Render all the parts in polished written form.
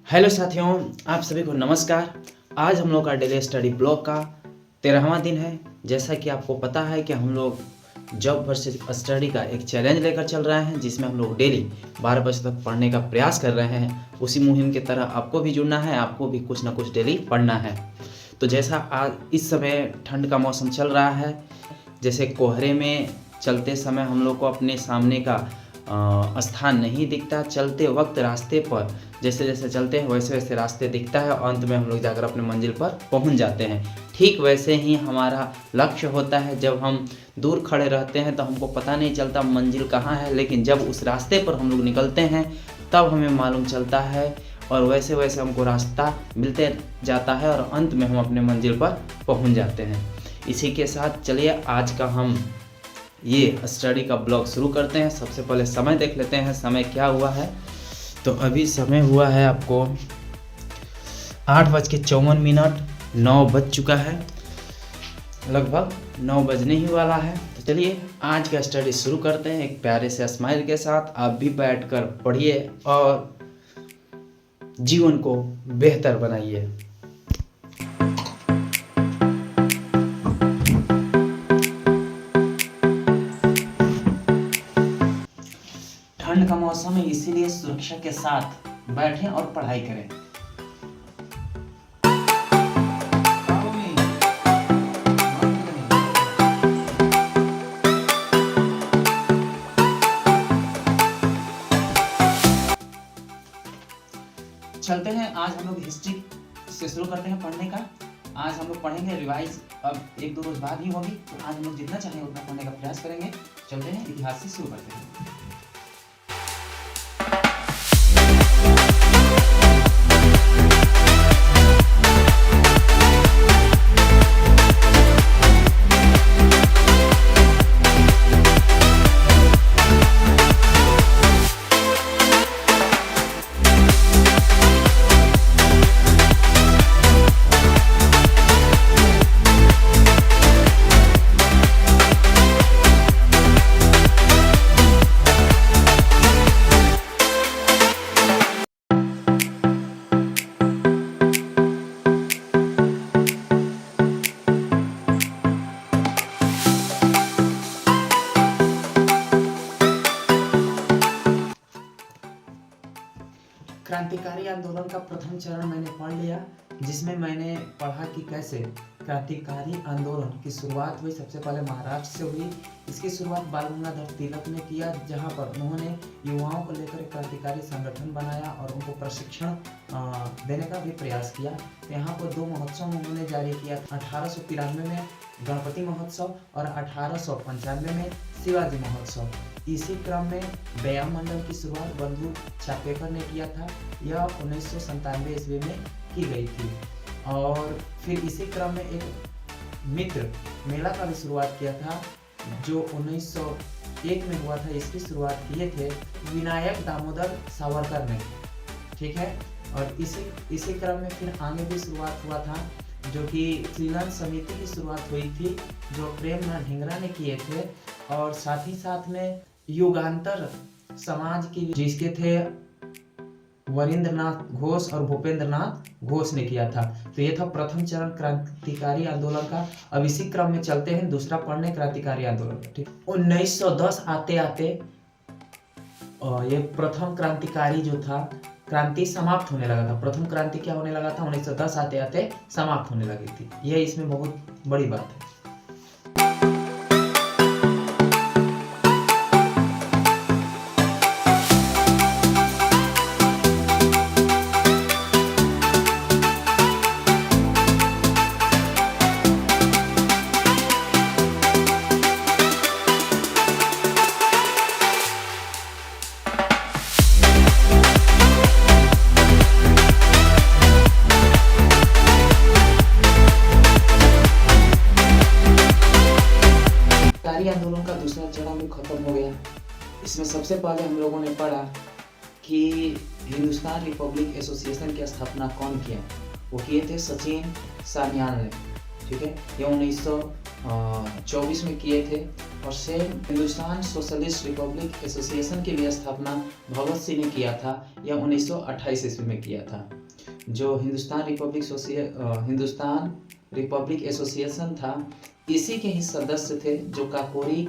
Hello साथियों, आप सभी को नमस्कार। आज हम लोग का डेली स्टडी ब्लॉग का 13वां दिन है। जैसा कि आपको पता है कि हम लोग जॉब वर्सेस स्टडी का एक चैलेंज लेकर चल रहे हैं, जिसमें हम लोग डेली 12 बजे तक पढ़ने का प्रयास कर रहे हैं। उसी मुहिम की तरह आपको भी जुड़ना है, आपको भी कुछ ना कुछ डेली पढ़ना है। तो जैसा आज इस समय ठंड का मौसम चल रहा है, जैसे कोहरे में चलते समय हम लोग को अपने सामने का स्थान नहीं दिखता। चलते वक्त रास्ते पर जैसे जैसे चलते हैं वैसे वैसे रास्ते दिखता है और अंत में हम लोग जाकर अपने मंजिल पर पहुंच जाते हैं। ठीक वैसे ही हमारा लक्ष्य होता है। जब हम दूर खड़े रहते हैं तो हमको पता नहीं चलता मंजिल कहाँ है, लेकिन जब उस रास्ते पर हम लोग निकलते हैं तब हमें मालूम चलता है और वैसे वैसे हमको रास्ता मिलते जाता है और अंत में हम अपने मंजिल पर पहुँच जाते हैं। इसी के साथ चलिए आज का हम ये स्टडी का ब्लॉग शुरू करते हैं। सबसे पहले समय देख लेते हैं, समय क्या हुआ है। तो अभी समय हुआ है आपको 8:54, 9 बज चुका है, लगभग 9 बजने ही वाला है। तो चलिए आज का स्टडी शुरू करते हैं एक प्यारे से स्माइल के साथ। आप भी बैठकर पढ़िए और जीवन को बेहतर बनाइए। ठंड का मौसम है, इसीलिए सुरक्षा के साथ बैठें और पढ़ाई करें। चलते हैं, आज हम लोग हिस्ट्री से शुरू करते हैं पढ़ने का। आज हम लोग पढ़ेंगे रिवाइज, अब 1-2 रोज बाद ही होगी, तो आज हम लोग जितना चाहेंगे उतना पढ़ने का प्रयास करेंगे। चलते हैं, इतिहास से शुरू करते हैं। क्रांतिकारी आंदोलन का प्रथम चरण मैंने पढ़ लिया, जिसमें मैंने पढ़ा कि कैसे क्रांतिकारी आंदोलन की शुरुआत हुई। सबसे पहले महाराष्ट्र से हुई। इसकी शुरुआत बाल गंगाधर तिलक ने किया, जहां पर उन्होंने युवाओं को लेकर क्रांतिकारी संगठन बनाया और उनको प्रशिक्षण देने का भी प्रयास किया। यहाँ पर 2 महोत्सव उन्होंने जारी किया, 1893 में गणपति महोत्सव और 1895 में शिवाजी महोत्सव। इसी क्रम में व्यायाम मंडल की शुरुआत बंधु चापेकर ने किया था। यह 1997 ईस्वी में की गई थी। और फिर इसी क्रम में एक मित्र मेला का भी शुरुआत किया था, जो 1901 में हुआ था। इसकी शुरुआत किए थे विनायक दामोदर सावरकर ने, ठीक है। और इसी क्रम में फिर आगे भी शुरुआत हुआ था, जो कि सीलन समिति की शुरुआत हुई थी, जो प्रेमनाथ ढींगरा ने किए थे। और साथ ही साथ में युगांतर समाज की, जिसके थे वरिंद्रनाथ घोष और भूपेंद्र नाथ घोष ने किया था। तो ये था प्रथम चरण क्रांतिकारी आंदोलन का। अब इसी क्रम में चलते हैं दूसरा पढ़ने क्रांतिकारी आंदोलन का, ठीक। 1910 आते आते ये प्रथम क्रांतिकारी जो था, क्रांति समाप्त होने लगा था। प्रथम क्रांति क्या होने लगा था, 1910 आते आते समाप्त होने लगी थी। यह इसमें बहुत बड़ी बात है। आंदोलन का दूसरा चरण भी खत्म हो गया। इसमें सबसे पहले हम लोगों ने पढ़ा कि हिंदुस्तान रिपब्लिक एसोसिएशन की स्थापना कौन किया। वो किए थे सचिन सान्याल ने, ठीक है। ये 1924 में किए थे। और same Hindustan socialist Republic association की भी स्थापना भगत सिंह ने किया था। यह 1928 ईस्वी में किया था। जो हिंदुस्तान रिपब्लिक एसोसिएशन था, इसी के ही सदस्य थे जो काकोरी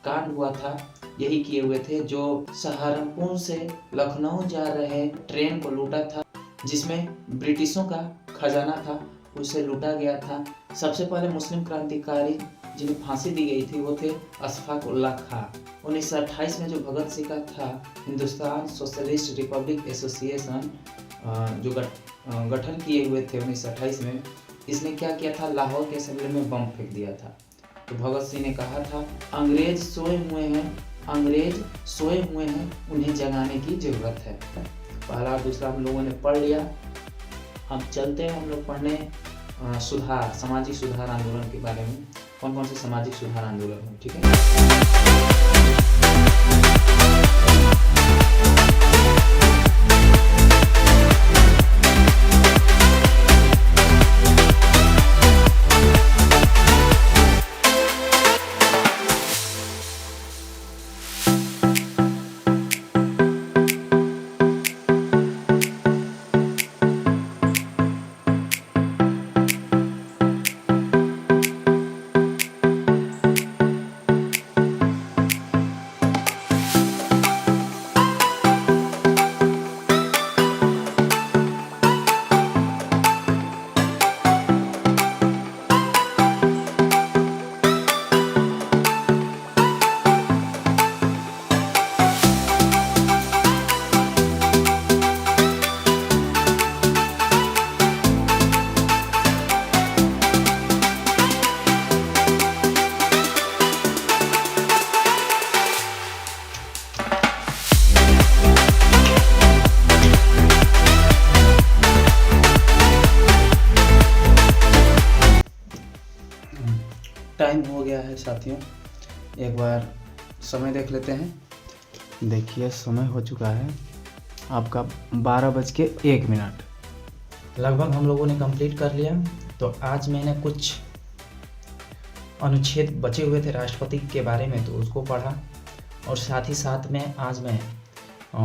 कांड हुआ था, यही किए हुए थे, जो सहारनपुर से लखनऊ जा रहे ट्रेन को लूटा था, जिसमें ब्रिटिशों का खजाना था, उसे लूटा गया था। सबसे पहले मुस्लिम क्रांतिकारी जिन्हें फांसी दी गई थी वो थे अशफाक उल्लाह खां। 1928 में जो भगत सिंह का था हिंदुस्तान सोशलिस्ट रिपब्लिक एसोसिएशन जो गठन किए हुए थे 1928 में, इसने क्या किया था, लाहौर के असेंबली में बम फेंक दिया था। तो भगत सिंह ने कहा था अंग्रेज सोए हुए हैं, उन्हें जगाने की जरूरत है। पहला दूसरा हम लोगों ने पढ़ लिया। अब चलते हैं हम लोग पढ़ने सामाजिक सुधार आंदोलन के बारे में, कौन कौन से सामाजिक सुधार आंदोलन हुए, ठीक है। टाइम हो गया है साथियों, एक बार समय देख लेते हैं। देखिए समय हो चुका है आपका 12:01। लगभग हम लोगों ने कंप्लीट कर लिया। तो आज मैंने कुछ अनुच्छेद बचे हुए थे राष्ट्रपति के बारे में, तो उसको पढ़ा, और साथ ही साथ में आज मैं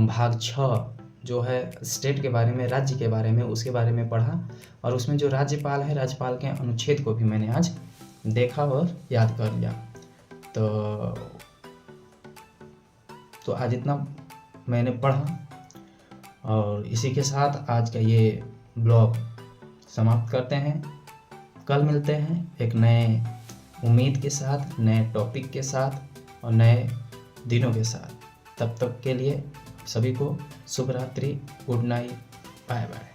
भाग 6 जो है स्टेट के बारे में, राज्य के बारे में, उसके बारे में पढ़ा, और उसमें जो राज्यपाल है, राज्यपाल के अनुच्छेद को भी मैंने आज देखा और याद कर लिया। तो आज इतना मैंने पढ़ा, और इसी के साथ आज का ये ब्लॉग समाप्त करते हैं। कल मिलते हैं एक नए उम्मीद के साथ, नए टॉपिक के साथ और नए दिनों के साथ। तब तक के लिए सभी को शुभ रात्रि, गुड नाइट, बाय बाय।